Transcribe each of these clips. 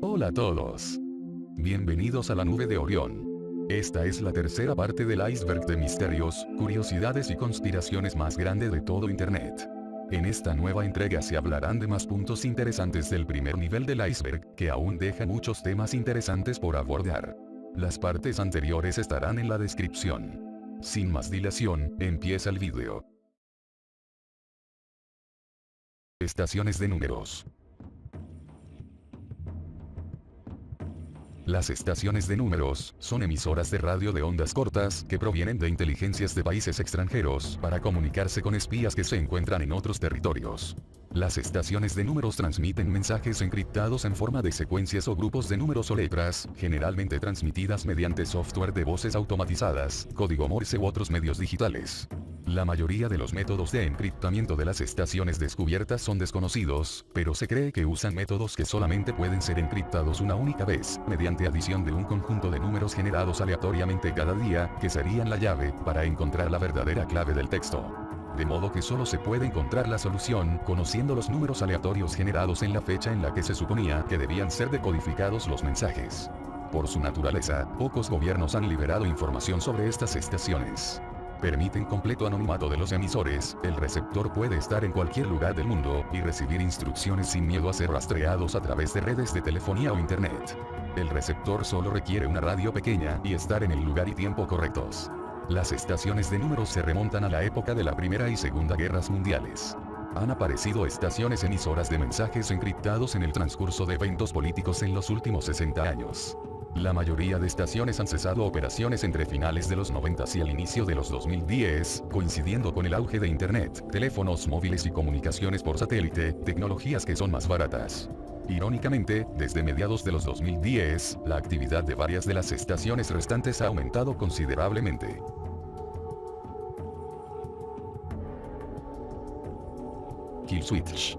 Hola a todos. Bienvenidos a la nube de Orión. Esta es la tercera parte del iceberg de misterios, curiosidades y conspiraciones más grande de todo Internet. En esta nueva entrega se hablarán de más puntos interesantes del primer nivel del iceberg, que aún deja muchos temas interesantes por abordar. Las partes anteriores estarán en la descripción. Sin más dilación, empieza el vídeo. Estaciones de números. Las estaciones de números son emisoras de radio de ondas cortas que provienen de inteligencias de países extranjeros para comunicarse con espías que se encuentran en otros territorios. Las estaciones de números transmiten mensajes encriptados en forma de secuencias o grupos de números o letras, generalmente transmitidas mediante software de voces automatizadas, código Morse u otros medios digitales. La mayoría de los métodos de encriptamiento de las estaciones descubiertas son desconocidos, pero se cree que usan métodos que solamente pueden ser encriptados una única vez, mediante adición de un conjunto de números generados aleatoriamente cada día, que serían la llave para encontrar la verdadera clave del texto. De modo que solo se puede encontrar la solución conociendo los números aleatorios generados en la fecha en la que se suponía que debían ser decodificados los mensajes. Por su naturaleza, pocos gobiernos han liberado información sobre estas estaciones. Permiten completo anonimato de los emisores, el receptor puede estar en cualquier lugar del mundo y recibir instrucciones sin miedo a ser rastreados a través de redes de telefonía o internet. El receptor solo requiere una radio pequeña y estar en el lugar y tiempo correctos. Las estaciones de números se remontan a la época de la Primera y Segunda Guerras Mundiales. Han aparecido estaciones emisoras de mensajes encriptados en el transcurso de eventos políticos en los últimos 60 años. La mayoría de estaciones han cesado operaciones entre finales de los 90 y el inicio de los 2010, coincidiendo con el auge de Internet, teléfonos móviles y comunicaciones por satélite, tecnologías que son más baratas. Irónicamente, desde mediados de los 2010, la actividad de varias de las estaciones restantes ha aumentado considerablemente. Kill Switch.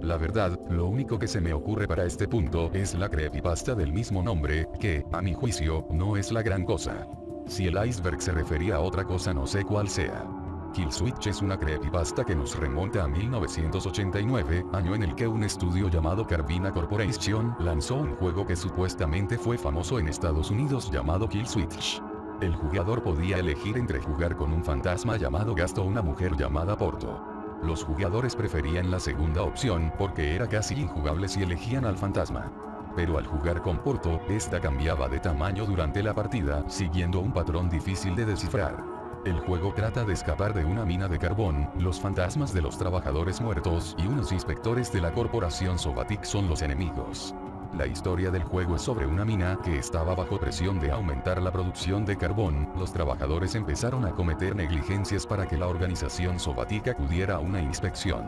La verdad, lo único que se me ocurre para este punto es la creepypasta del mismo nombre, que, a mi juicio, no es la gran cosa. Si el iceberg se refería a otra cosa no sé cuál sea. Kill Switch es una creepypasta que nos remonta a 1989, año en el que un estudio llamado Carbina Corporation lanzó un juego que supuestamente fue famoso en Estados Unidos llamado Kill Switch. El jugador podía elegir entre jugar con un fantasma llamado Gast o una mujer llamada Porto. Los jugadores preferían la segunda opción porque era casi injugable si elegían al fantasma. Pero al jugar con Porto, esta cambiaba de tamaño durante la partida, siguiendo un patrón difícil de descifrar. El juego trata de escapar de una mina de carbón, los fantasmas de los trabajadores muertos y unos inspectores de la corporación Sovatic son los enemigos. La historia del juego es sobre una mina que estaba bajo presión de aumentar la producción de carbón. Los trabajadores empezaron a cometer negligencias para que la organización Sovatic acudiera a una inspección.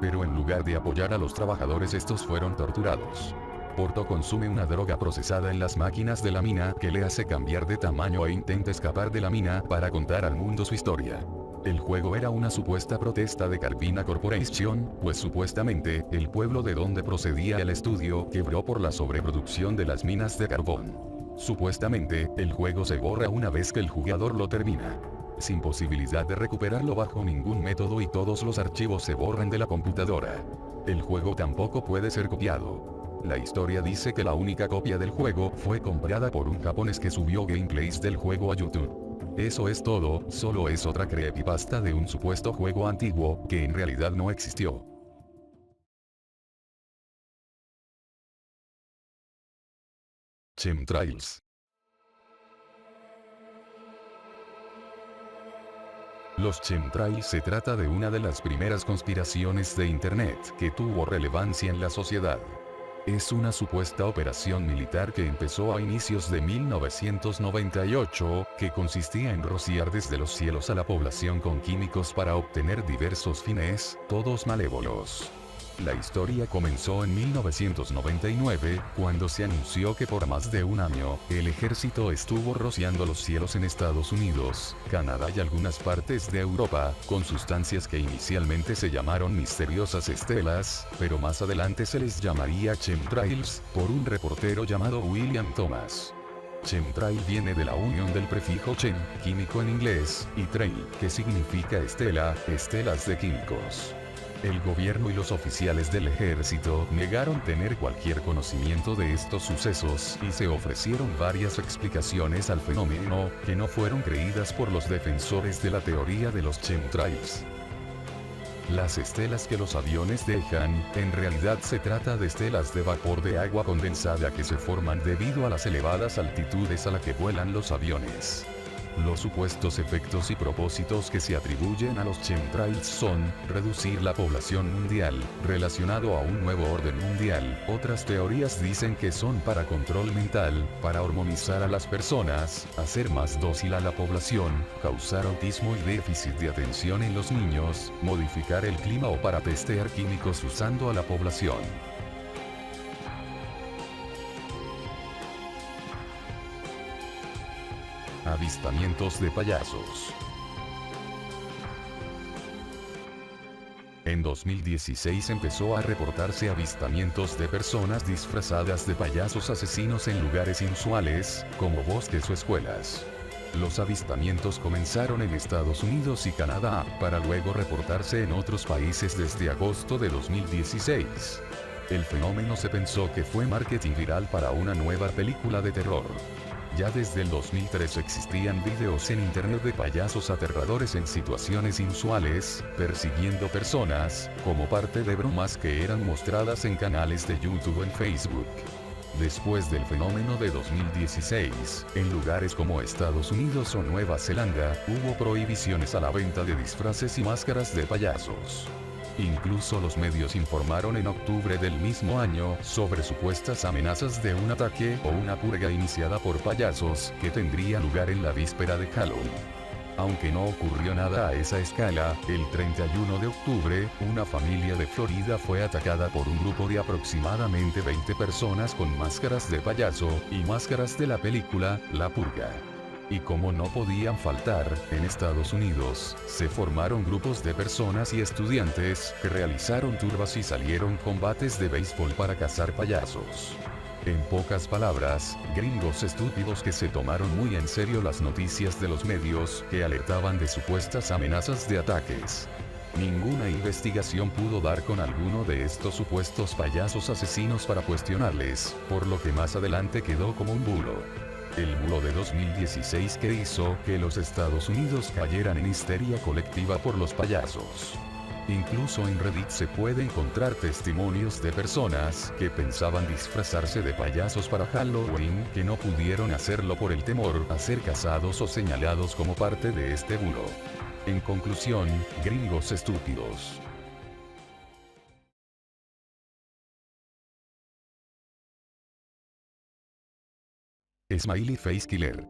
Pero en lugar de apoyar a los trabajadores, estos fueron torturados. Porto consume una droga procesada en las máquinas de la mina que le hace cambiar de tamaño e intenta escapar de la mina para contar al mundo su historia. El juego era una supuesta protesta de Carbina Corporation, pues supuestamente, el pueblo de donde procedía el estudio quebró por la sobreproducción de las minas de carbón. Supuestamente, el juego se borra una vez que el jugador lo termina. Sin posibilidad de recuperarlo bajo ningún método y todos los archivos se borran de la computadora. El juego tampoco puede ser copiado. La historia dice que la única copia del juego fue comprada por un japonés que subió gameplays del juego a YouTube. Eso es todo, solo es otra creepypasta de un supuesto juego antiguo, que en realidad no existió. Chemtrails. Los chemtrails se trata de una de las primeras conspiraciones de Internet que tuvo relevancia en la sociedad. Es una supuesta operación militar que empezó a inicios de 1998, que consistía en rociar desde los cielos a la población con químicos para obtener diversos fines, todos malévolos. La historia comenzó en 1999, cuando se anunció que por más de un año, el ejército estuvo rociando los cielos en Estados Unidos, Canadá y algunas partes de Europa, con sustancias que inicialmente se llamaron misteriosas estelas, pero más adelante se les llamaría chemtrails, por un reportero llamado William Thomas. Chemtrail viene de la unión del prefijo chem, químico en inglés, y trail, que significa estela, estelas de químicos. El gobierno y los oficiales del ejército negaron tener cualquier conocimiento de estos sucesos y se ofrecieron varias explicaciones al fenómeno, que no fueron creídas por los defensores de la teoría de los chemtrails. Las estelas que los aviones dejan, en realidad se trata de estelas de vapor de agua condensada que se forman debido a las elevadas altitudes a las que vuelan los aviones. Los supuestos efectos y propósitos que se atribuyen a los chemtrails son reducir la población mundial, relacionado a un nuevo orden mundial. Otras teorías dicen que son para control mental, para hormonizar a las personas, hacer más dócil a la población, causar autismo y déficit de atención en los niños, modificar el clima o para testear químicos usando a la población. Avistamientos de payasos. En 2016 empezó a reportarse avistamientos de personas disfrazadas de payasos asesinos en lugares inusuales, como bosques o escuelas. Los avistamientos comenzaron en Estados Unidos y Canadá, para luego reportarse en otros países desde agosto de 2016. El fenómeno se pensó que fue marketing viral para una nueva película de terror. Ya desde el 2003 existían videos en internet de payasos aterradores en situaciones inusuales, persiguiendo personas, como parte de bromas que eran mostradas en canales de YouTube o en Facebook. Después del fenómeno de 2016, en lugares como Estados Unidos o Nueva Zelanda, hubo prohibiciones a la venta de disfraces y máscaras de payasos. Incluso los medios informaron en octubre del mismo año sobre supuestas amenazas de un ataque o una purga iniciada por payasos que tendría lugar en la víspera de Halloween. Aunque no ocurrió nada a esa escala, el 31 de octubre, una familia de Florida fue atacada por un grupo de aproximadamente 20 personas con máscaras de payaso y máscaras de la película La Purga. Y como no podían faltar, en Estados Unidos, se formaron grupos de personas y estudiantes que realizaron turbas y salieron combates de béisbol para cazar payasos. En pocas palabras, gringos estúpidos que se tomaron muy en serio las noticias de los medios que alertaban de supuestas amenazas de ataques. Ninguna investigación pudo dar con alguno de estos supuestos payasos asesinos para cuestionarles, por lo que más adelante quedó como un bulo. El bulo de 2016 que hizo que los Estados Unidos cayeran en histeria colectiva por los payasos. Incluso en Reddit se puede encontrar testimonios de personas que pensaban disfrazarse de payasos para Halloween que no pudieron hacerlo por el temor a ser cazados o señalados como parte de este bulo. En conclusión, gringos estúpidos. Smiley Face Killer.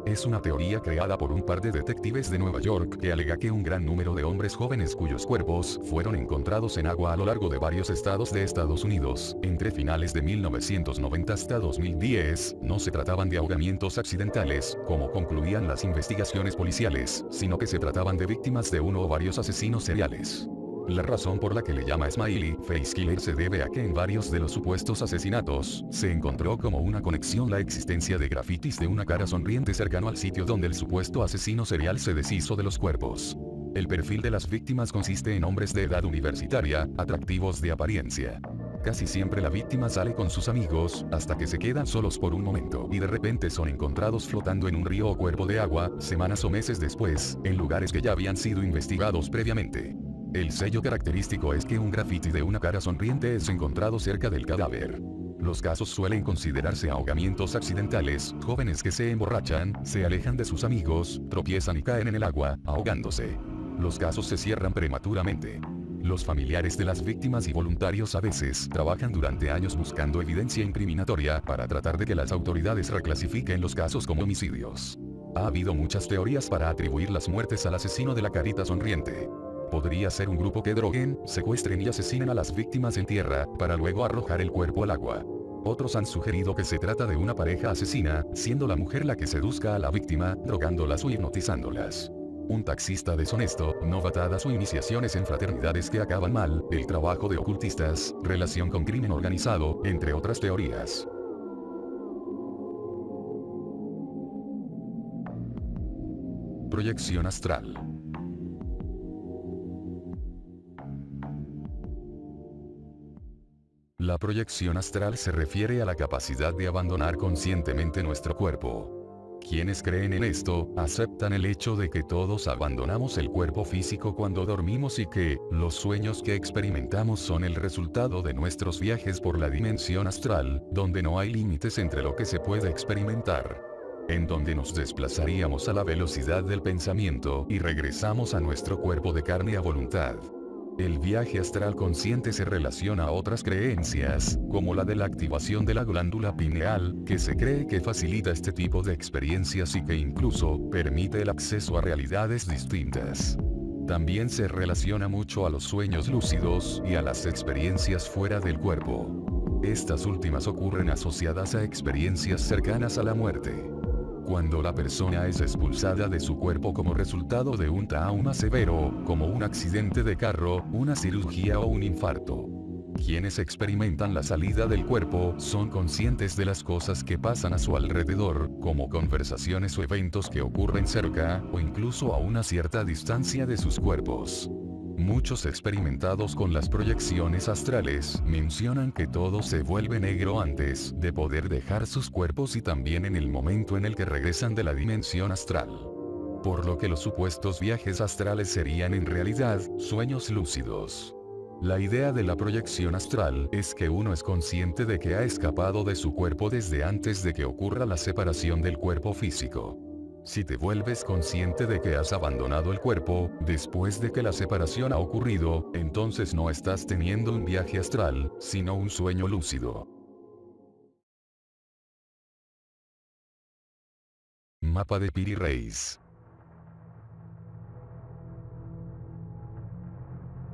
Es una teoría creada por un par de detectives de Nueva York que alega que un gran número de hombres jóvenes cuyos cuerpos fueron encontrados en agua a lo largo de varios estados de Estados Unidos, entre finales de 1990 hasta 2010, no se trataban de ahogamientos accidentales, como concluían las investigaciones policiales, sino que se trataban de víctimas de uno o varios asesinos seriales. La razón por la que le llama Smiley Face Killer se debe a que en varios de los supuestos asesinatos, se encontró como una conexión la existencia de grafitis de una cara sonriente cercano al sitio donde el supuesto asesino serial se deshizo de los cuerpos. El perfil de las víctimas consiste en hombres de edad universitaria, atractivos de apariencia. Casi siempre la víctima sale con sus amigos, hasta que se quedan solos por un momento y de repente son encontrados flotando en un río o cuerpo de agua, semanas o meses después, en lugares que ya habían sido investigados previamente. El sello característico es que un grafiti de una cara sonriente es encontrado cerca del cadáver. Los casos suelen considerarse ahogamientos accidentales, jóvenes que se emborrachan, se alejan de sus amigos, tropiezan y caen en el agua, ahogándose. Los casos se cierran prematuramente. Los familiares de las víctimas y voluntarios a veces trabajan durante años buscando evidencia incriminatoria para tratar de que las autoridades reclasifiquen los casos como homicidios. Ha habido muchas teorías para atribuir las muertes al asesino de la carita sonriente. Podría ser un grupo que droguen, secuestren y asesinen a las víctimas en tierra, para luego arrojar el cuerpo al agua. Otros han sugerido que se trata de una pareja asesina, siendo la mujer la que seduzca a la víctima, drogándolas o hipnotizándolas. Un taxista deshonesto, novatadas o iniciaciones en fraternidades que acaban mal, el trabajo de ocultistas, relación con crimen organizado, entre otras teorías. Proyección astral. La proyección astral se refiere a la capacidad de abandonar conscientemente nuestro cuerpo. Quienes creen en esto, aceptan el hecho de que todos abandonamos el cuerpo físico cuando dormimos y que, los sueños que experimentamos son el resultado de nuestros viajes por la dimensión astral, donde no hay límites entre lo que se puede experimentar. En donde nos desplazaríamos a la velocidad del pensamiento y regresamos a nuestro cuerpo de carne a voluntad. El viaje astral consciente se relaciona a otras creencias, como la de la activación de la glándula pineal, que se cree que facilita este tipo de experiencias y que incluso permite el acceso a realidades distintas. También se relaciona mucho a los sueños lúcidos y a las experiencias fuera del cuerpo. Estas últimas ocurren asociadas a experiencias cercanas a la muerte. Cuando la persona es expulsada de su cuerpo como resultado de un trauma severo, como un accidente de carro, una cirugía o un infarto. Quienes experimentan la salida del cuerpo son conscientes de las cosas que pasan a su alrededor, como conversaciones o eventos que ocurren cerca, o incluso a una cierta distancia de sus cuerpos. Muchos experimentados con las proyecciones astrales mencionan que todo se vuelve negro antes de poder dejar sus cuerpos y también en el momento en el que regresan de la dimensión astral. Por lo que los supuestos viajes astrales serían en realidad sueños lúcidos. La idea de la proyección astral es que uno es consciente de que ha escapado de su cuerpo desde antes de que ocurra la separación del cuerpo físico. Si te vuelves consciente de que has abandonado el cuerpo, después de que la separación ha ocurrido, entonces no estás teniendo un viaje astral, sino un sueño lúcido. Mapa de Piri Reis.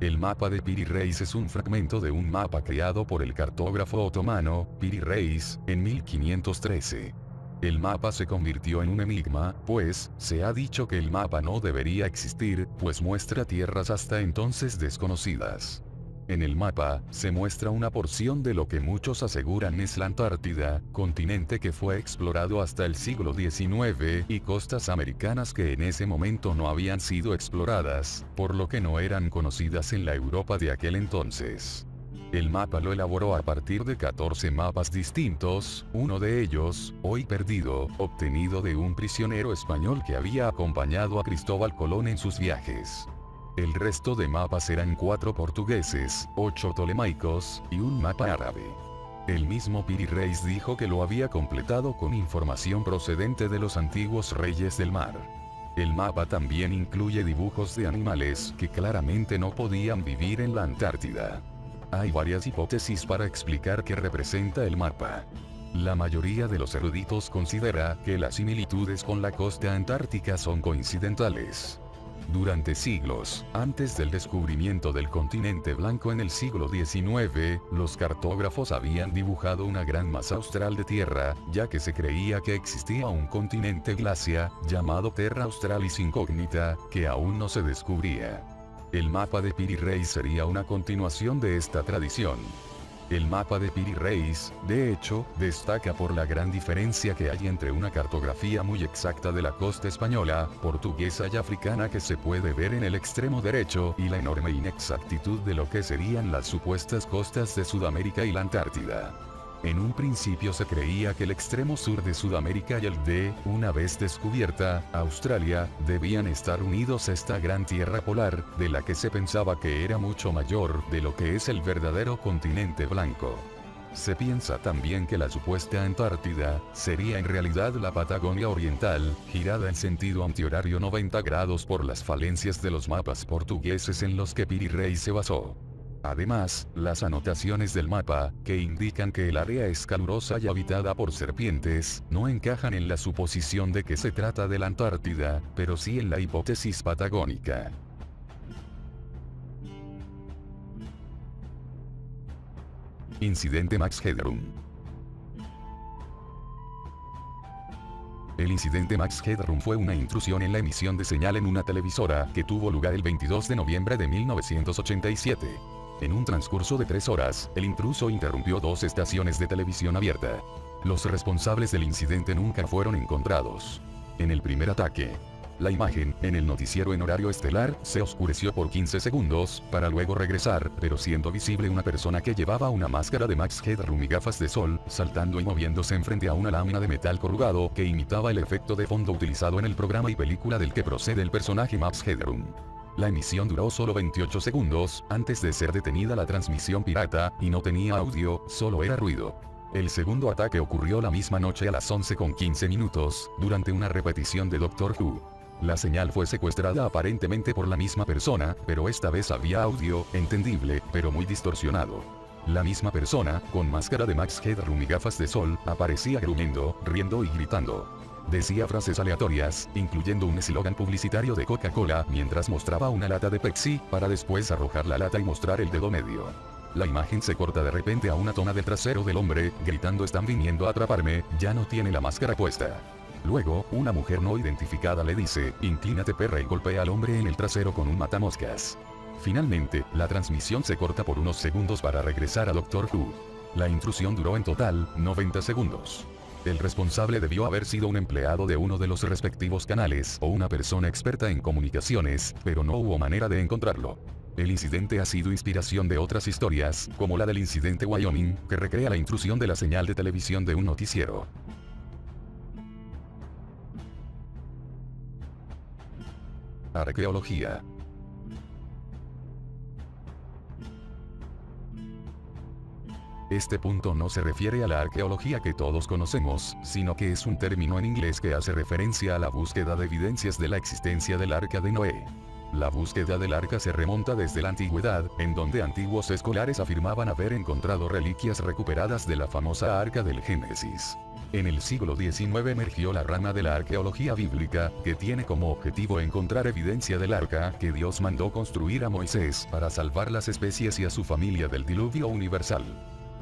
El mapa de Piri Reis es un fragmento de un mapa creado por el cartógrafo otomano, Piri Reis, en 1513. El mapa se convirtió en un enigma, pues, se ha dicho que el mapa no debería existir, pues muestra tierras hasta entonces desconocidas. En el mapa, se muestra una porción de lo que muchos aseguran es la Antártida, continente que fue explorado hasta el siglo XIX, y costas americanas que en ese momento no habían sido exploradas, por lo que no eran conocidas en la Europa de aquel entonces. El mapa lo elaboró a partir de 14 mapas distintos, uno de ellos, hoy perdido, obtenido de un prisionero español que había acompañado a Cristóbal Colón en sus viajes. El resto de mapas eran 4 portugueses, 8 tolemaicos, y un mapa árabe. El mismo Piri Reis dijo que lo había completado con información procedente de los antiguos reyes del mar. El mapa también incluye dibujos de animales que claramente no podían vivir en la Antártida. Hay varias hipótesis para explicar qué representa el mapa. La mayoría de los eruditos considera que las similitudes con la costa antártica son coincidentales. Durante siglos, antes del descubrimiento del continente blanco en el siglo XIX, los cartógrafos habían dibujado una gran masa austral de tierra, ya que se creía que existía un continente glacia, llamado Terra Australis Incognita, que aún no se descubría. El mapa de Piri Reis sería una continuación de esta tradición. El mapa de Piri Reis, de hecho, destaca por la gran diferencia que hay entre una cartografía muy exacta de la costa española, portuguesa y africana que se puede ver en el extremo derecho y la enorme inexactitud de lo que serían las supuestas costas de Sudamérica y la Antártida. En un principio se creía que el extremo sur de Sudamérica y el de, una vez descubierta, Australia, debían estar unidos a esta gran tierra polar, de la que se pensaba que era mucho mayor de lo que es el verdadero continente blanco. Se piensa también que la supuesta Antártida sería en realidad la Patagonia Oriental, girada en sentido antihorario 90 grados por las falencias de los mapas portugueses en los que Piri Reis se basó. Además, las anotaciones del mapa, que indican que el área es calurosa y habitada por serpientes, no encajan en la suposición de que se trata de la Antártida, pero sí en la hipótesis patagónica. Incidente Max Headroom. El incidente Max Headroom fue una intrusión en la emisión de señal en una televisora que tuvo lugar el 22 de noviembre de 1987. En un transcurso de 3 horas, el intruso interrumpió 2 estaciones de televisión abierta. Los responsables del incidente nunca fueron encontrados. En el primer ataque, La imagen, en el noticiero en horario estelar, se oscureció por 15 segundos, para luego regresar, pero siendo visible una persona que llevaba una máscara de Max Headroom y gafas de sol, saltando y moviéndose enfrente a una lámina de metal corrugado que imitaba el efecto de fondo utilizado en el programa y película del que procede el personaje Max Headroom. La emisión duró solo 28 segundos, antes de ser detenida la transmisión pirata, y no tenía audio, solo era ruido. El segundo ataque ocurrió la misma noche a las 11:15, durante una repetición de Doctor Who. La señal fue secuestrada aparentemente por la misma persona, pero esta vez había audio, entendible, pero muy distorsionado. La misma persona, con máscara de Max Headroom y gafas de sol, aparecía gruñendo, riendo y gritando. Decía frases aleatorias, incluyendo un eslogan publicitario de Coca-Cola, mientras mostraba una lata de Pepsi, para después arrojar la lata y mostrar el dedo medio. La imagen se corta de repente a una toma del trasero del hombre, gritando: "Están viniendo a atraparme, ya no tiene la máscara puesta". Luego, una mujer no identificada le dice: "Inclínate perra", y golpea al hombre en el trasero con un matamoscas. Finalmente, la transmisión se corta por unos segundos para regresar a Doctor Who. La intrusión duró en total 90 segundos. El responsable debió haber sido un empleado de uno de los respectivos canales o una persona experta en comunicaciones, pero no hubo manera de encontrarlo. El incidente ha sido inspiración de otras historias, como la del incidente Wyoming, que recrea la intrusión de la señal de televisión de un noticiero. Arqueología. Este punto no se refiere a la arqueología que todos conocemos, sino que es un término en inglés que hace referencia a la búsqueda de evidencias de la existencia del Arca de Noé. La búsqueda del arca se remonta desde la antigüedad, en donde antiguos escolares afirmaban haber encontrado reliquias recuperadas de la famosa Arca del Génesis. En el siglo XIX emergió la rama de la arqueología bíblica, que tiene como objetivo encontrar evidencia del arca que Dios mandó construir a Moisés para salvar las especies y a su familia del diluvio universal.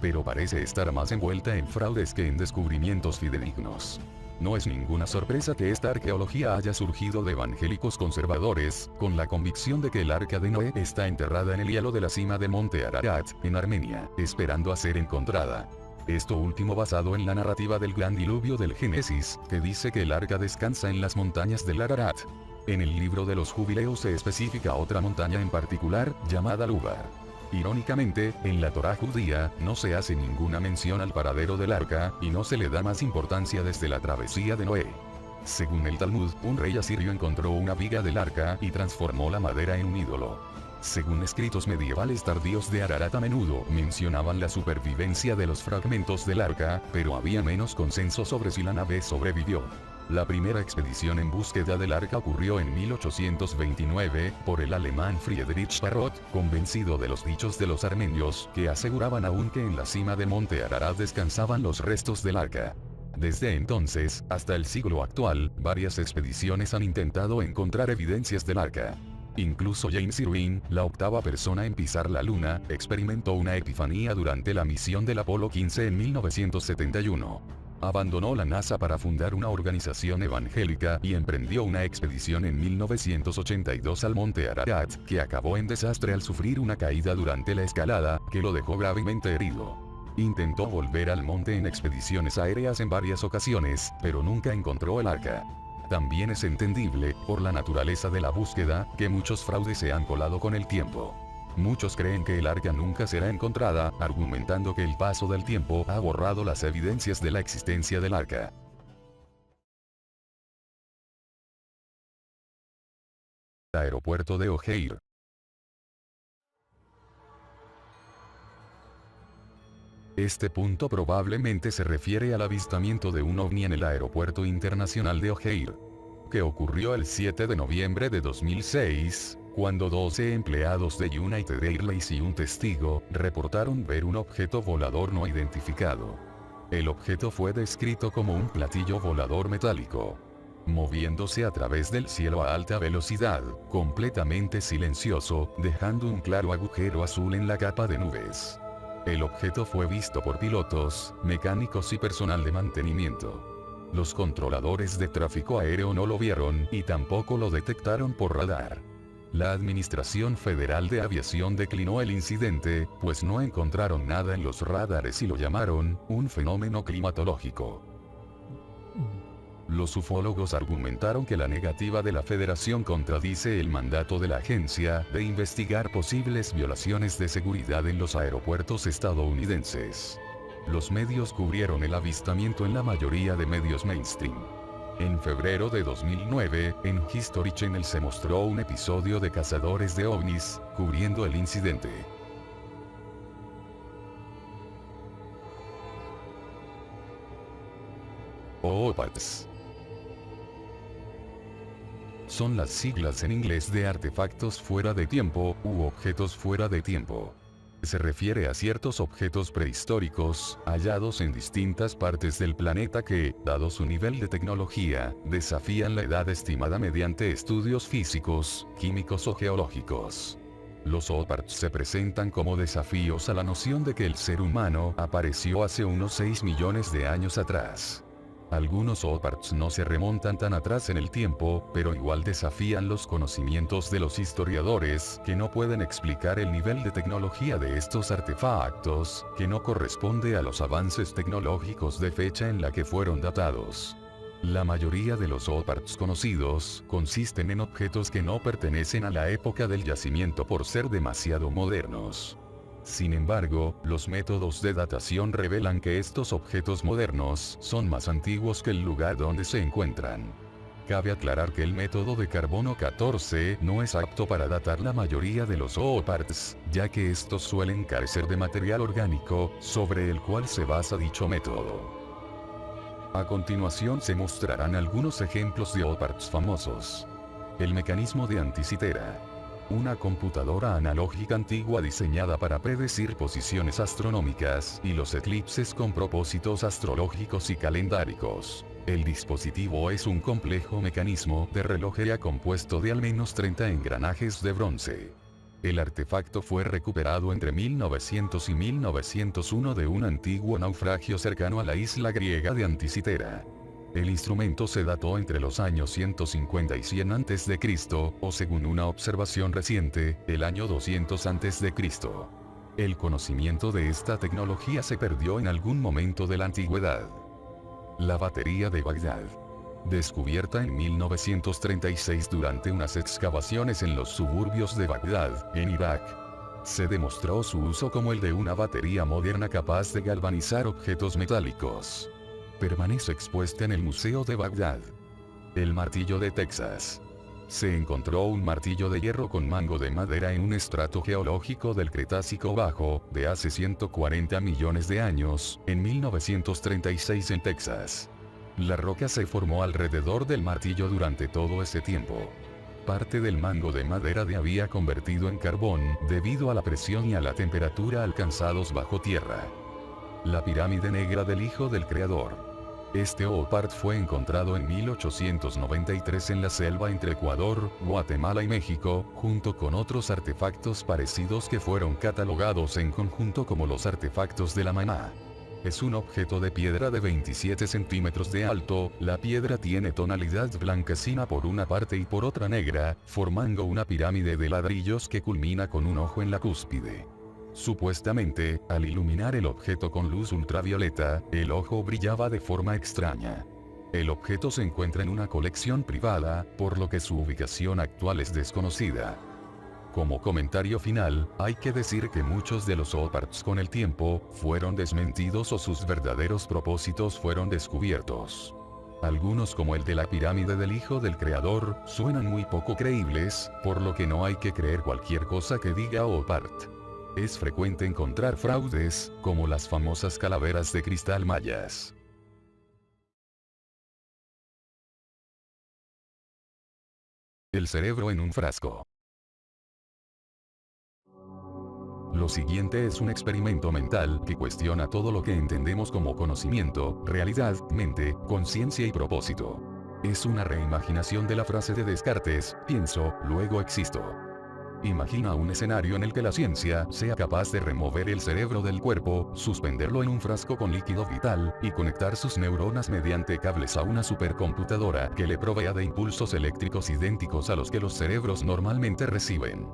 Pero parece estar más envuelta en fraudes que en descubrimientos fidedignos. No es ninguna sorpresa que esta arqueología haya surgido de evangélicos conservadores, con la convicción de que el Arca de Noé está enterrada en el hielo de la cima del monte Ararat, en Armenia, esperando a ser encontrada. Esto último basado en la narrativa del gran diluvio del Génesis, que dice que el arca descansa en las montañas del Ararat. En el libro de los Jubileos se especifica otra montaña en particular, llamada Lubar. Irónicamente, en la Torá judía, no se hace ninguna mención al paradero del arca, y no se le da más importancia desde la travesía de Noé. Según el Talmud, un rey asirio encontró una viga del arca y transformó la madera en un ídolo. Según escritos medievales tardíos de Ararat, a menudo mencionaban la supervivencia de los fragmentos del arca, pero había menos consenso sobre si la nave sobrevivió. La primera expedición en búsqueda del arca ocurrió en 1829, por el alemán Friedrich Parrot, convencido de los dichos de los armenios, que aseguraban aún que en la cima del monte Ararat descansaban los restos del arca. Desde entonces, hasta el siglo actual, varias expediciones han intentado encontrar evidencias del arca. Incluso James Irwin, la octava persona en pisar la luna, experimentó una epifanía durante la misión del Apolo 15 en 1971. Abandonó la NASA para fundar una organización evangélica y emprendió una expedición en 1982 al monte Ararat, que acabó en desastre al sufrir una caída durante la escalada, que lo dejó gravemente herido. Intentó volver al monte en expediciones aéreas en varias ocasiones, pero nunca encontró el arca. También es entendible, por la naturaleza de la búsqueda, que muchos fraudes se han colado con el tiempo. Muchos creen que el arca nunca será encontrada, argumentando que el paso del tiempo ha borrado las evidencias de la existencia del arca. Aeropuerto de O'Hare. Este punto probablemente se refiere al avistamiento de un ovni en el Aeropuerto Internacional de O'Hare, que ocurrió el 7 de noviembre de 2006, cuando 12 empleados de United Airlines y un testigo reportaron ver un objeto volador no identificado. El objeto fue descrito como un platillo volador metálico, moviéndose a través del cielo a alta velocidad, completamente silencioso, dejando un claro agujero azul en la capa de nubes. El objeto fue visto por pilotos, mecánicos y personal de mantenimiento. Los controladores de tráfico aéreo no lo vieron y tampoco lo detectaron por radar. La Administración Federal de Aviación declinó el incidente, pues no encontraron nada en los radares y lo llamaron un fenómeno climatológico. Los ufólogos argumentaron que la negativa de la Federación contradice el mandato de la agencia de investigar posibles violaciones de seguridad en los aeropuertos estadounidenses. Los medios cubrieron el avistamiento en la mayoría de medios mainstream. En febrero de 2009, en History Channel se mostró un episodio de cazadores de ovnis, cubriendo el incidente. OPARTS son las siglas en inglés de artefactos fuera de tiempo, u objetos fuera de tiempo. Se refiere a ciertos objetos prehistóricos, hallados en distintas partes del planeta que, dado su nivel de tecnología, desafían la edad estimada mediante estudios físicos, químicos o geológicos. Los OPARTS se presentan como desafíos a la noción de que el ser humano apareció hace unos 6 millones de años atrás. Algunos OPARTS no se remontan tan atrás en el tiempo, pero igual desafían los conocimientos de los historiadores, que no pueden explicar el nivel de tecnología de estos artefactos, que no corresponde a los avances tecnológicos de fecha en la que fueron datados. La mayoría de los OPARTS conocidos consisten en objetos que no pertenecen a la época del yacimiento por ser demasiado modernos. Sin embargo, los métodos de datación revelan que estos objetos modernos son más antiguos que el lugar donde se encuentran. Cabe aclarar que el método de carbono 14 no es apto para datar la mayoría de los OPARTS, ya que estos suelen carecer de material orgánico, sobre el cual se basa dicho método. A continuación se mostrarán algunos ejemplos de OPARTS famosos. El mecanismo de anticitera. Una computadora analógica antigua diseñada para predecir posiciones astronómicas y los eclipses con propósitos astrológicos y calendáricos. El dispositivo es un complejo mecanismo de relojería compuesto de al menos 30 engranajes de bronce. El artefacto fue recuperado entre 1900 y 1901 de un antiguo naufragio cercano a la isla griega de Anticitera. El instrumento se dató entre los años 150 y 100 a.C., o según una observación reciente, el año 200 a.C. El conocimiento de esta tecnología se perdió en algún momento de la antigüedad. La batería de Bagdad. Descubierta en 1936 durante unas excavaciones en los suburbios de Bagdad, en Irak. Se demostró su uso como el de una batería moderna capaz de galvanizar objetos metálicos. Permanece expuesta en el Museo de Bagdad. El martillo de Texas. Se encontró un martillo de hierro con mango de madera en un estrato geológico del Cretácico Bajo, de hace 140 millones de años, en 1936 en Texas. La roca se formó alrededor del martillo durante todo ese tiempo. Parte del mango de madera se había convertido en carbón, debido a la presión y a la temperatura alcanzados bajo tierra. La pirámide negra del Hijo del Creador. Este OPART fue encontrado en 1893 en la selva entre Ecuador, Guatemala y México, junto con otros artefactos parecidos que fueron catalogados en conjunto como los artefactos de la maná. Es un objeto de piedra de 27 centímetros de alto, la piedra tiene tonalidad blanquecina por una parte y por otra negra, formando una pirámide de ladrillos que culmina con un ojo en la cúspide. Supuestamente, al iluminar el objeto con luz ultravioleta, el ojo brillaba de forma extraña. El objeto se encuentra en una colección privada, por lo que su ubicación actual es desconocida. Como comentario final, hay que decir que muchos de los OPARTs con el tiempo, fueron desmentidos o sus verdaderos propósitos fueron descubiertos. Algunos como el de la pirámide del Hijo del Creador, suenan muy poco creíbles, por lo que no hay que creer cualquier cosa que diga OPART. Es frecuente encontrar fraudes, como las famosas calaveras de cristal mayas. El cerebro en un frasco. Lo siguiente es un experimento mental que cuestiona todo lo que entendemos como conocimiento, realidad, mente, conciencia y propósito. Es una reimaginación de la frase de Descartes: pienso, luego existo. Imagina un escenario en el que la ciencia sea capaz de remover el cerebro del cuerpo, suspenderlo en un frasco con líquido vital, y conectar sus neuronas mediante cables a una supercomputadora que le provea de impulsos eléctricos idénticos a los que los cerebros normalmente reciben.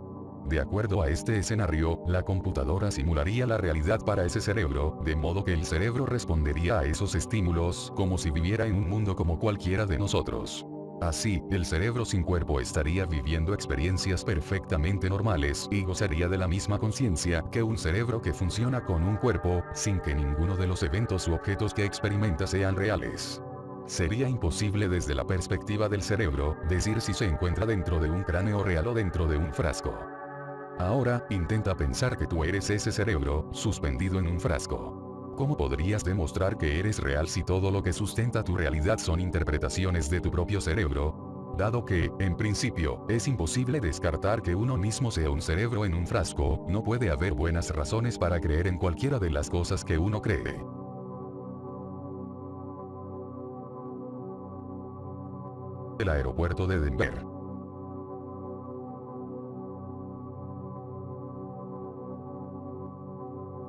De acuerdo a este escenario, la computadora simularía la realidad para ese cerebro, de modo que el cerebro respondería a esos estímulos como si viviera en un mundo como cualquiera de nosotros. Así, el cerebro sin cuerpo estaría viviendo experiencias perfectamente normales y gozaría de la misma conciencia que un cerebro que funciona con un cuerpo, sin que ninguno de los eventos u objetos que experimenta sean reales. Sería imposible desde la perspectiva del cerebro, decir si se encuentra dentro de un cráneo real o dentro de un frasco. Ahora, intenta pensar que tú eres ese cerebro, suspendido en un frasco. ¿Cómo podrías demostrar que eres real si todo lo que sustenta tu realidad son interpretaciones de tu propio cerebro? Dado que, en principio, es imposible descartar que uno mismo sea un cerebro en un frasco, no puede haber buenas razones para creer en cualquiera de las cosas que uno cree. El aeropuerto de Denver.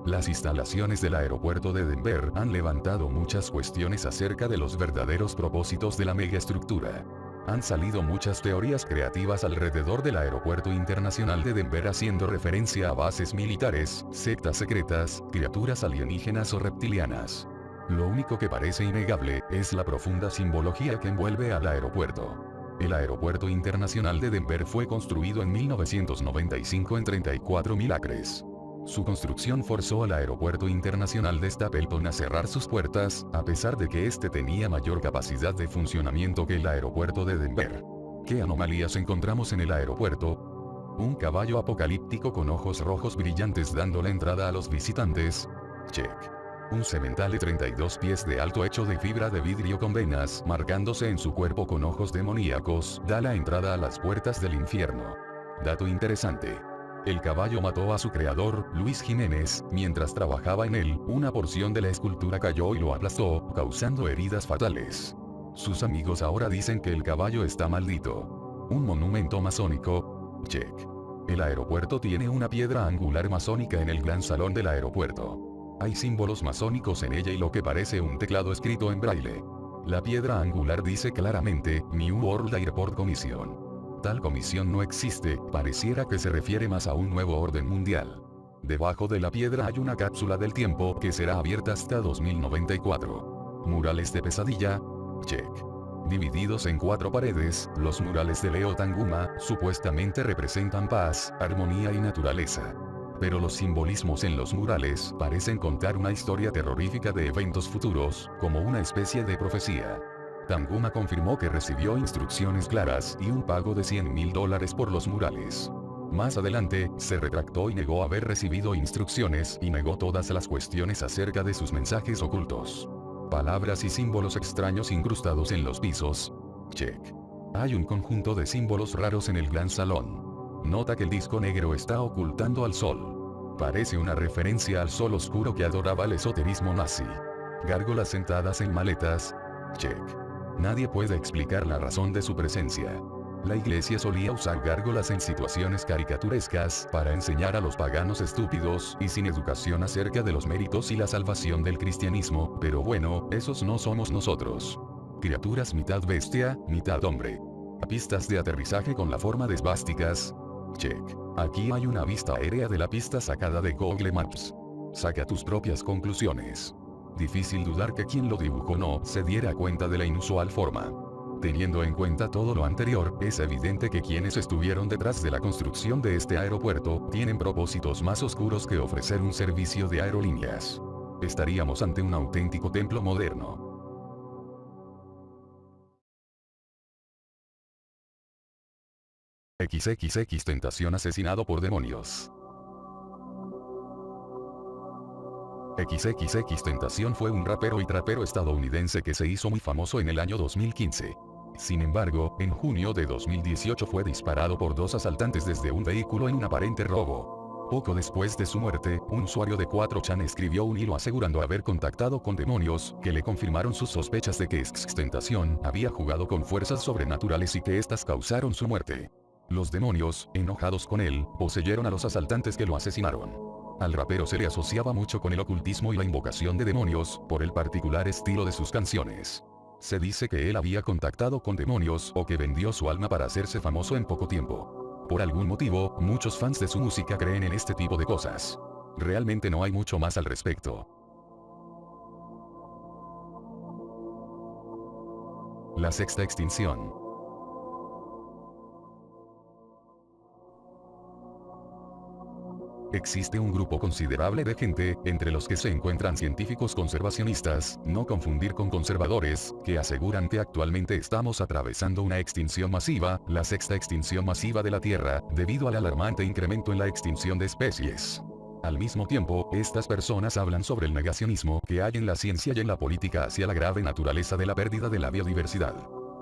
Las instalaciones del aeropuerto de Denver han levantado muchas cuestiones acerca de los verdaderos propósitos de la megaestructura. Han salido muchas teorías creativas alrededor del aeropuerto internacional de Denver haciendo referencia a bases militares, sectas secretas, criaturas alienígenas o reptilianas. Lo único que parece innegable es la profunda simbología que envuelve al aeropuerto. El aeropuerto internacional de Denver fue construido en 1995 en 34.000 acres. Su construcción forzó al aeropuerto internacional de Stapleton a cerrar sus puertas, a pesar de que este tenía mayor capacidad de funcionamiento que el aeropuerto de Denver. ¿Qué anomalías encontramos en el aeropuerto? Un caballo apocalíptico con ojos rojos brillantes dando la entrada a los visitantes. Check. Un semental de 32 pies de alto hecho de fibra de vidrio con venas marcándose en su cuerpo con ojos demoníacos da la entrada a las puertas del infierno. Dato interesante. El caballo mató a su creador, Luis Jiménez, mientras trabajaba en él, una porción de la escultura cayó y lo aplastó, causando heridas fatales. Sus amigos ahora dicen que el caballo está maldito. Un monumento masónico. Check. El aeropuerto tiene una piedra angular masónica en el gran salón del aeropuerto. Hay símbolos masónicos en ella y lo que parece un teclado escrito en braille. La piedra angular dice claramente, New World Airport Commission. Tal comisión no existe, pareciera que se refiere más a un nuevo orden mundial. Debajo de la piedra hay una cápsula del tiempo que será abierta hasta 2094. Murales de pesadilla. Check. Divididos en 4 paredes, los murales de Leo Tanguma, supuestamente representan paz, armonía y naturaleza. Pero los simbolismos en los murales parecen contar una historia terrorífica de eventos futuros, como una especie de profecía. Tanguma confirmó que recibió instrucciones claras y un pago de $100.000 por los murales. Más adelante, se retractó y negó haber recibido instrucciones y negó todas las cuestiones acerca de sus mensajes ocultos. Palabras y símbolos extraños incrustados en los pisos. Check. Hay un conjunto de símbolos raros en el gran salón. Nota que el disco negro está ocultando al sol. Parece una referencia al sol oscuro que adoraba el esoterismo nazi. Gárgolas sentadas en maletas. Check. Nadie puede explicar la razón de su presencia. La iglesia solía usar gárgolas en situaciones caricaturescas para enseñar a los paganos estúpidos y sin educación acerca de los méritos y la salvación del cristianismo, pero bueno, esos no somos nosotros. Criaturas mitad bestia, mitad hombre. Pistas de aterrizaje con la forma de esvásticas. Check. Aquí hay una vista aérea de la pista sacada de Google Maps. Saca tus propias conclusiones. Difícil dudar que quien lo dibujó no se diera cuenta de la inusual forma. Teniendo en cuenta todo lo anterior, es evidente que quienes estuvieron detrás de la construcción de este aeropuerto tienen propósitos más oscuros que ofrecer un servicio de aerolíneas. Estaríamos ante un auténtico templo moderno. XXX Tentación asesinado por demonios. XXX Tentación fue un rapero y trapero estadounidense que se hizo muy famoso en el año 2015. Sin embargo, en junio de 2018 fue disparado por 2 asaltantes desde un vehículo en un aparente robo. Poco después de su muerte, un usuario de 4chan escribió un hilo asegurando haber contactado con demonios, que le confirmaron sus sospechas de que XXXTentación había jugado con fuerzas sobrenaturales y que éstas causaron su muerte. Los demonios, enojados con él, poseyeron a los asaltantes que lo asesinaron. Al rapero se le asociaba mucho con el ocultismo y la invocación de demonios, por el particular estilo de sus canciones. Se dice que él había contactado con demonios o que vendió su alma para hacerse famoso en poco tiempo. Por algún motivo, muchos fans de su música creen en este tipo de cosas. Realmente no hay mucho más al respecto. La sexta extinción. Existe un grupo considerable de gente, entre los que se encuentran científicos conservacionistas, no confundir con conservadores, que aseguran que actualmente estamos atravesando una extinción masiva, la sexta extinción masiva de la Tierra, debido al alarmante incremento en la extinción de especies. Al mismo tiempo, estas personas hablan sobre el negacionismo que hay en la ciencia y en la política hacia la grave naturaleza de la pérdida de la biodiversidad.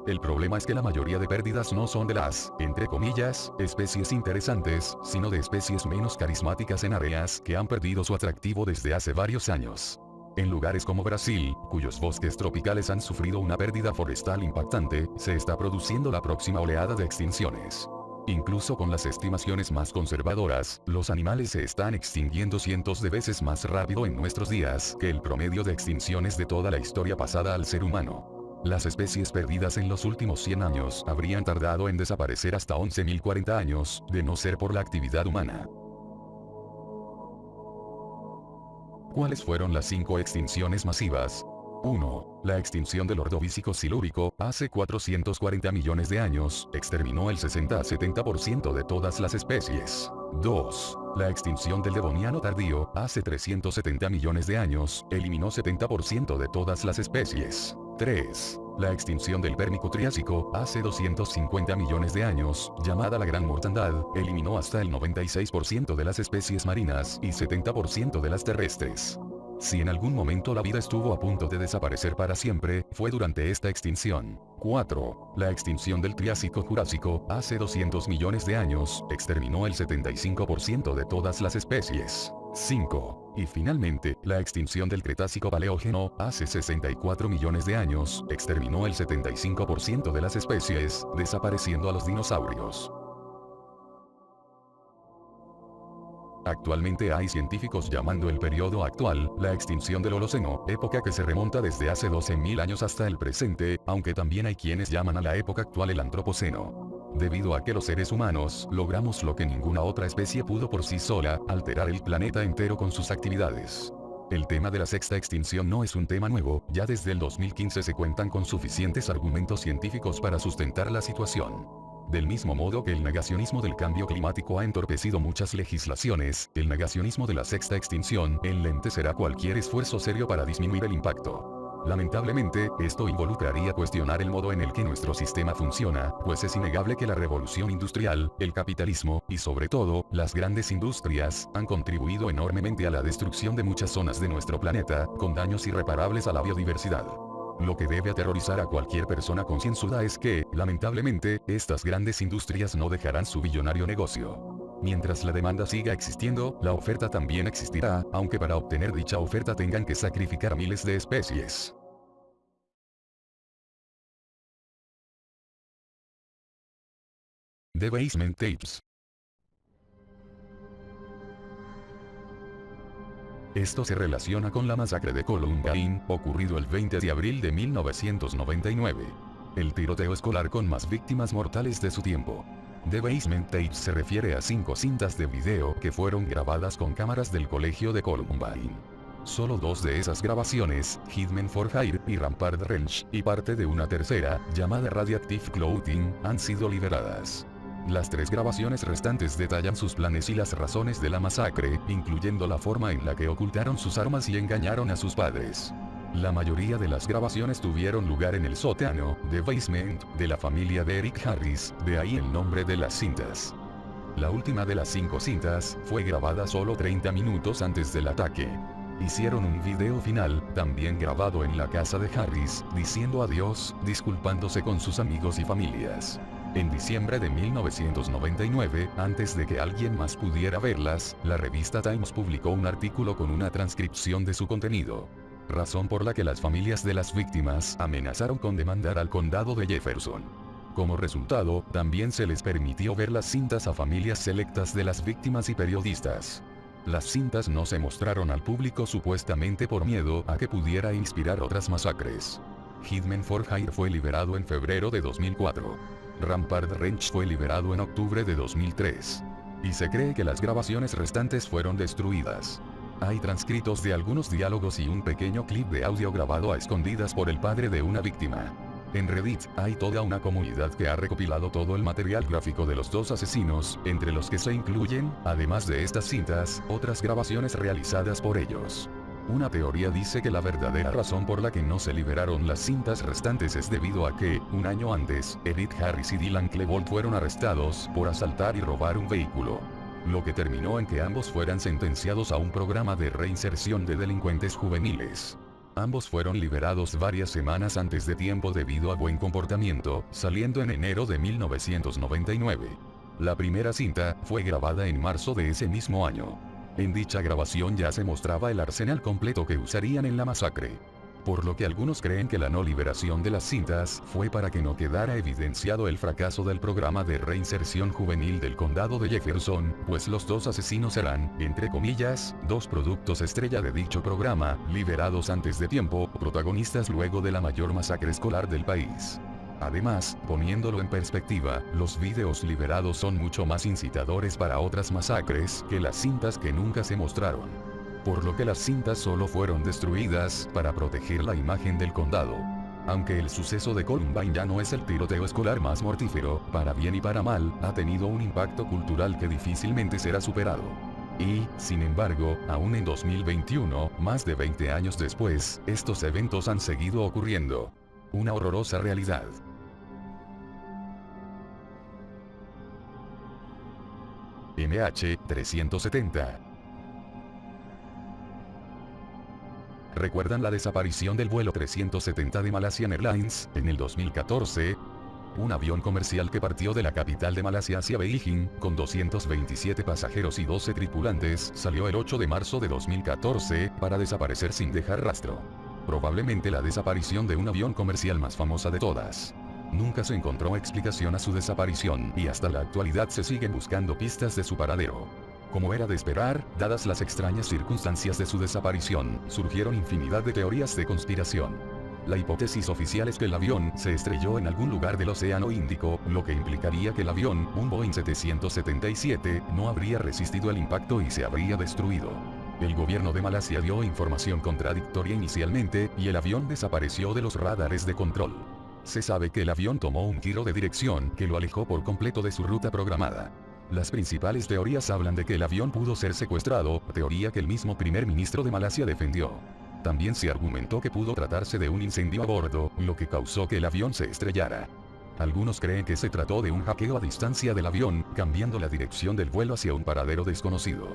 El problema es que la mayoría de pérdidas no son de las, entre comillas, especies interesantes, sino de especies menos carismáticas en áreas que han perdido su atractivo desde hace varios años. En lugares como Brasil, cuyos bosques tropicales han sufrido una pérdida forestal impactante, se está produciendo la próxima oleada de extinciones. Incluso con las estimaciones más conservadoras, los animales se están extinguiendo cientos de veces más rápido en nuestros días que el promedio de extinciones de toda la historia pasada al ser humano. Las especies perdidas en los últimos 100 años habrían tardado en desaparecer hasta 11.040 años, de no ser por la actividad humana. ¿Cuáles fueron las 5 extinciones masivas? 1. La extinción del Ordovícico silúrico, hace 440 millones de años, exterminó el 60 a 70% de todas las especies. 2. La extinción del Devoniano tardío, hace 370 millones de años, eliminó 70% de todas las especies. 3. La extinción del Pérmico Triásico, hace 250 millones de años, llamada la Gran Mortandad, eliminó hasta el 96% de las especies marinas y 70% de las terrestres. Si en algún momento la vida estuvo a punto de desaparecer para siempre, fue durante esta extinción. 4. La extinción del Triásico-Jurásico, hace 200 millones de años, exterminó el 75% de todas las especies. 5. Y finalmente, la extinción del Cretácico-Paleógeno, hace 64 millones de años, exterminó el 75% de las especies, desapareciendo a los dinosaurios. Actualmente hay científicos llamando el periodo actual, la extinción del Holoceno, época que se remonta desde hace 12.000 años hasta el presente, aunque también hay quienes llaman a la época actual el Antropoceno. Debido a que los seres humanos logramos lo que ninguna otra especie pudo por sí sola, alterar el planeta entero con sus actividades. El tema de la sexta extinción no es un tema nuevo, ya desde el 2015 se cuentan con suficientes argumentos científicos para sustentar la situación. Del mismo modo que el negacionismo del cambio climático ha entorpecido muchas legislaciones, el negacionismo de la sexta extinción enlentecerá cualquier esfuerzo serio para disminuir el impacto. Lamentablemente, esto involucraría cuestionar el modo en el que nuestro sistema funciona, pues es innegable que la revolución industrial, el capitalismo, y sobre todo, las grandes industrias, han contribuido enormemente a la destrucción de muchas zonas de nuestro planeta, con daños irreparables a la biodiversidad. Lo que debe aterrorizar a cualquier persona concienzuda es que, lamentablemente, estas grandes industrias no dejarán su billonario negocio. Mientras la demanda siga existiendo, la oferta también existirá, aunque para obtener dicha oferta tengan que sacrificar miles de especies. The Basement Tapes. Esto se relaciona con la masacre de Columbine, ocurrido el 20 de abril de 1999. El tiroteo escolar con más víctimas mortales de su tiempo. The Basement Tapes se refiere a 5 cintas de video que fueron grabadas con cámaras del colegio de Columbine. Solo 2 de esas grabaciones, Hitman for Hire y Rampart Ranch, y parte de una tercera, llamada Radioactive Clothing, han sido liberadas. Las 3 grabaciones restantes detallan sus planes y las razones de la masacre, incluyendo la forma en la que ocultaron sus armas y engañaron a sus padres. La mayoría de las grabaciones tuvieron lugar en el sótano, The Basement, de la familia de Eric Harris, de ahí el nombre de las cintas. La última de las 5 cintas, fue grabada solo 30 minutos antes del ataque. Hicieron un video final, también grabado en la casa de Harris, diciendo adiós, disculpándose con sus amigos y familias. En diciembre de 1999, antes de que alguien más pudiera verlas, la revista Times publicó un artículo con una transcripción de su contenido. Razón por la que las familias de las víctimas amenazaron con demandar al condado de Jefferson. Como resultado, también se les permitió ver las cintas a familias selectas de las víctimas y periodistas. Las cintas no se mostraron al público supuestamente por miedo a que pudiera inspirar otras masacres. Hitman for Hire fue liberado en febrero de 2004. Rampart Ranch fue liberado en octubre de 2003. Y se cree que las grabaciones restantes fueron destruidas. Hay transcritos de algunos diálogos y un pequeño clip de audio grabado a escondidas por el padre de una víctima. En Reddit, hay toda una comunidad que ha recopilado todo el material gráfico de los dos asesinos, entre los que se incluyen, además de estas cintas, otras grabaciones realizadas por ellos. Una teoría dice que la verdadera razón por la que no se liberaron las cintas restantes es debido a que, un año antes, Edith Harris y Dylan Klebold fueron arrestados por asaltar y robar un vehículo. Lo que terminó en que ambos fueran sentenciados a un programa de reinserción de delincuentes juveniles. Ambos fueron liberados varias semanas antes de tiempo debido a buen comportamiento, saliendo en enero de 1999. La primera cinta fue grabada en marzo de ese mismo año. En dicha grabación ya se mostraba el arsenal completo que usarían en la masacre. Por lo que algunos creen que la no liberación de las cintas fue para que no quedara evidenciado el fracaso del programa de reinserción juvenil del condado de Jefferson, pues los dos asesinos eran, entre comillas, dos productos estrella de dicho programa, liberados antes de tiempo, protagonistas luego de la mayor masacre escolar del país. Además, poniéndolo en perspectiva, los videos liberados son mucho más incitadores para otras masacres que las cintas que nunca se mostraron. Por lo que las cintas solo fueron destruidas para proteger la imagen del condado. Aunque el suceso de Columbine ya no es el tiroteo escolar más mortífero, para bien y para mal, ha tenido un impacto cultural que difícilmente será superado. Y, sin embargo, aún en 2021, más de 20 años después, estos eventos han seguido ocurriendo. Una horrorosa realidad. MH370. ¿Recuerdan la desaparición del vuelo 370 de Malaysian Airlines, en el 2014? Un avión comercial que partió de la capital de Malasia hacia Beijing, con 227 pasajeros y 12 tripulantes, salió el 8 de marzo de 2014, para desaparecer sin dejar rastro. Probablemente la desaparición de un avión comercial más famosa de todas. Nunca se encontró explicación a su desaparición, y hasta la actualidad se siguen buscando pistas de su paradero. Como era de esperar, dadas las extrañas circunstancias de su desaparición, surgieron infinidad de teorías de conspiración. La hipótesis oficial es que el avión se estrelló en algún lugar del Océano Índico, lo que implicaría que el avión, un Boeing 777, no habría resistido el impacto y se habría destruido. El gobierno de Malasia dio información contradictoria inicialmente, y el avión desapareció de los radares de control. Se sabe que el avión tomó un giro de dirección que lo alejó por completo de su ruta programada. Las principales teorías hablan de que el avión pudo ser secuestrado, teoría que el mismo primer ministro de Malasia defendió. También se argumentó que pudo tratarse de un incendio a bordo, lo que causó que el avión se estrellara. Algunos creen que se trató de un hackeo a distancia del avión, cambiando la dirección del vuelo hacia un paradero desconocido.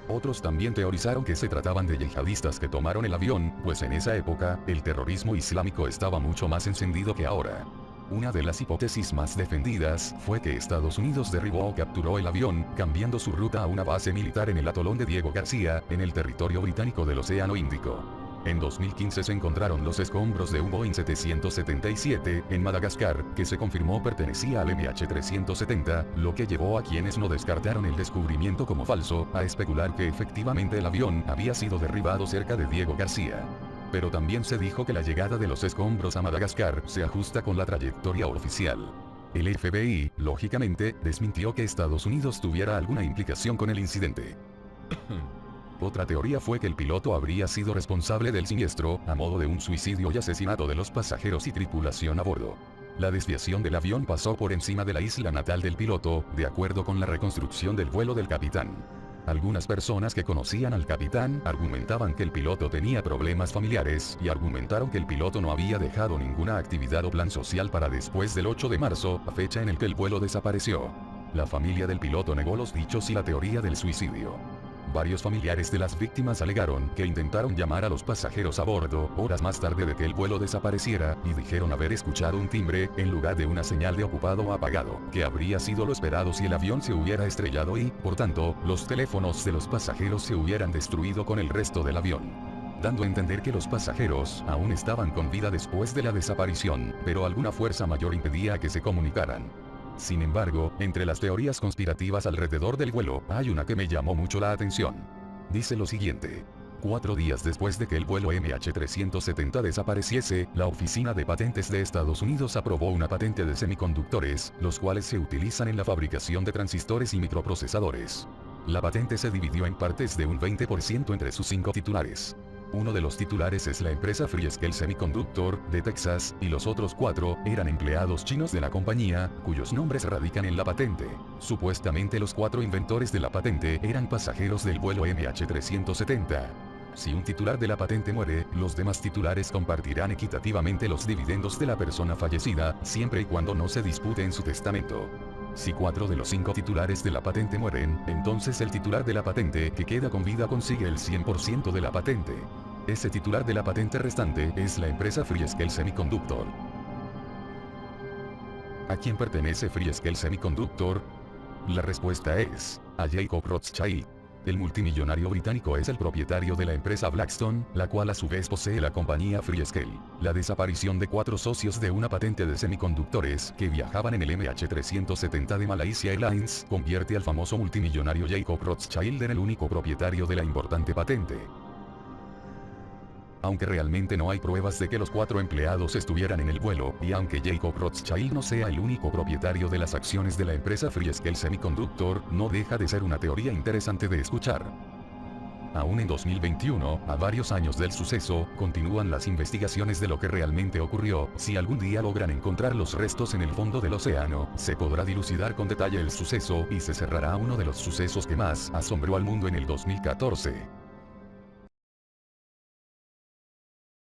Otros también teorizaron que se trataban de yihadistas que tomaron el avión, pues en esa época, el terrorismo islámico estaba mucho más encendido que ahora. Una de las hipótesis más defendidas fue que Estados Unidos derribó o capturó el avión, cambiando su ruta a una base militar en el atolón de Diego García, en el territorio británico del Océano Índico. En 2015 se encontraron los escombros de un Boeing 777, en Madagascar, que se confirmó pertenecía al MH370, lo que llevó a quienes no descartaron el descubrimiento como falso, a especular que efectivamente el avión había sido derribado cerca de Diego García. Pero también se dijo que la llegada de los escombros a Madagascar se ajusta con la trayectoria oficial. El FBI, lógicamente, desmintió que Estados Unidos tuviera alguna implicación con el incidente. Otra teoría fue que el piloto habría sido responsable del siniestro, a modo de un suicidio y asesinato de los pasajeros y tripulación a bordo. La desviación del avión pasó por encima de la isla natal del piloto, de acuerdo con la reconstrucción del vuelo del capitán. Algunas personas que conocían al capitán argumentaban que el piloto tenía problemas familiares, y argumentaron que el piloto no había dejado ninguna actividad o plan social para después del 8 de marzo, fecha en el que el vuelo desapareció. La familia del piloto negó los dichos y la teoría del suicidio. Varios familiares de las víctimas alegaron que intentaron llamar a los pasajeros a bordo horas más tarde de que el vuelo desapareciera, y dijeron haber escuchado un timbre, en lugar de una señal de ocupado o apagado, que habría sido lo esperado si el avión se hubiera estrellado y, por tanto, los teléfonos de los pasajeros se hubieran destruido con el resto del avión. Dando a entender que los pasajeros aún estaban con vida después de la desaparición, pero alguna fuerza mayor impedía que se comunicaran. Sin embargo, entre las teorías conspirativas alrededor del vuelo, hay una que me llamó mucho la atención. Dice lo siguiente. 4 días después de que el vuelo MH370 desapareciese, la Oficina de Patentes de Estados Unidos aprobó una patente de semiconductores, los cuales se utilizan en la fabricación de transistores y microprocesadores. La patente se dividió en partes de un 20% entre sus 5 titulares. Uno de los titulares es la empresa Freescale Semiconductor, de Texas, y los otros 4 eran empleados chinos de la compañía, cuyos nombres radican en la patente. Supuestamente los 4 inventores de la patente eran pasajeros del vuelo MH370. Si un titular de la patente muere, los demás titulares compartirán equitativamente los dividendos de la persona fallecida, siempre y cuando no se dispute en su testamento. Si 4 de los 5 titulares de la patente mueren, entonces el titular de la patente que queda con vida consigue el 100% de la patente. Ese titular de la patente restante es la empresa Freescale Semiconductor. ¿A quién pertenece Freescale Semiconductor? La respuesta es, a Jacob Rothschild. El multimillonario británico es el propietario de la empresa Blackstone, la cual a su vez posee la compañía Freescale. La desaparición de 4 socios de una patente de semiconductores que viajaban en el MH370 de Malaysia Airlines convierte al famoso multimillonario Jacob Rothschild en el único propietario de la importante patente. Aunque realmente no hay pruebas de que los 4 empleados estuvieran en el vuelo, y aunque Jacob Rothschild no sea el único propietario de las acciones de la empresa Freescale Semiconductor, no deja de ser una teoría interesante de escuchar. Aún en 2021, a varios años del suceso, continúan las investigaciones de lo que realmente ocurrió. Si algún día logran encontrar los restos en el fondo del océano, se podrá dilucidar con detalle el suceso y se cerrará uno de los sucesos que más asombró al mundo en el 2014.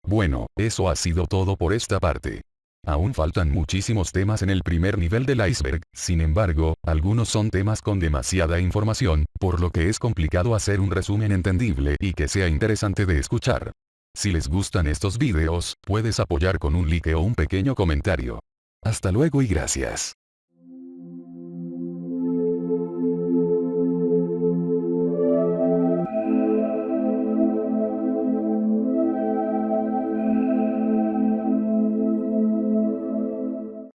Bueno, eso ha sido todo por esta parte. Aún faltan muchísimos temas en el primer nivel del iceberg, sin embargo, algunos son temas con demasiada información, por lo que es complicado hacer un resumen entendible y que sea interesante de escuchar. Si les gustan estos videos, puedes apoyar con un like o un pequeño comentario. Hasta luego y gracias.